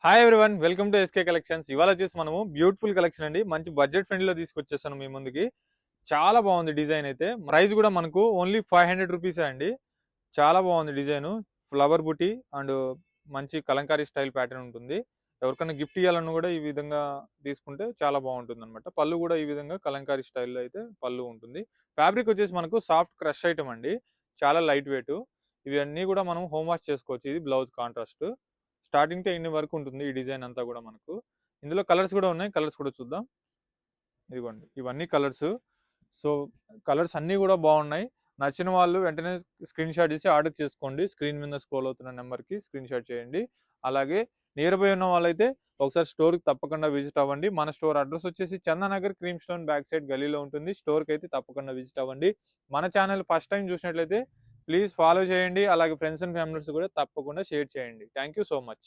Hi everyone, welcome to SK collections. ఇవాళ వచ్చేసి మనము బ్యూటిఫుల్ కలెక్షన్ అండి, మంచి బడ్జెట్ ఫ్రెండ్లీలో తీసుకొచ్చేస్తాను మీ ముందుకి. చాలా బాగుంది డిజైన్ అయితే. ప్రైస్ కూడా మనకు ఓన్లీ 500 రూపీసే అండి. చాలా బాగుంది డిజైన్. ఫ్లవర్ బుటీ అండ్ మంచి కలంకారీ స్టైల్ ప్యాటర్న్ ఉంటుంది. ఎవరికైనా గిఫ్ట్ ఇవ్వాలన్నా కూడా ఈ విధంగా తీసుకుంటే చాలా బాగుంటుంది అనమాట. పళ్ళు కూడా ఈ విధంగా కలంకారీ స్టైల్లో అయితే పళ్ళు ఉంటుంది. ఫ్యాబ్రిక్ వచ్చేసి మనకు సాఫ్ట్ క్రష్ ఐటమ్ అండి, చాలా లైట్ వెయిట్. ఇవన్నీ కూడా మనం హోమ్ వాష్ చేసుకోవచ్చు. ఇది blouse contrast. Starting to end వరకు ఉంటుంది ఈ డిజైన్ అంతా కూడా మనకు. ఇందులో కలర్స్ కూడా ఉన్నాయి, కలర్స్ కూడా చూద్దాం. ఇదిగోండి, ఇవన్నీ కలర్స్. సో కలర్స్ అన్నీ కూడా బాగున్నాయి. నచ్చిన వాళ్ళు వెంటనే స్క్రీన్ షాట్ చేసి ఆర్డర్ చేసుకోండి. స్క్రీన్ మీద స్క్రోల్ అవుతున్న నెంబర్కి స్క్రీన్ షాట్ చేయండి. అలాగే నియర్ బై ఉన్న వాళ్ళైతే ఒకసారి స్టోర్కి తప్పకుండా విజిట్ అవ్వండి. మన స్టోర్ అడ్రస్ వచ్చేసి Chandanagar Cream Stone back side గలీలో ఉంటుంది. స్టోర్కి అయితే తప్పకుండా విజిట్ అవ్వండి. మన ఛానల్ ఫస్ట్ టైం చూసినట్లయితే ప్లీజ్ ఫాలో చేయండి. అలాగే ఫ్రెండ్స్ అండ్ ఫ్యామిలీస్ కూడా తప్పకుండా షేర్ చేయండి. Thank you so much.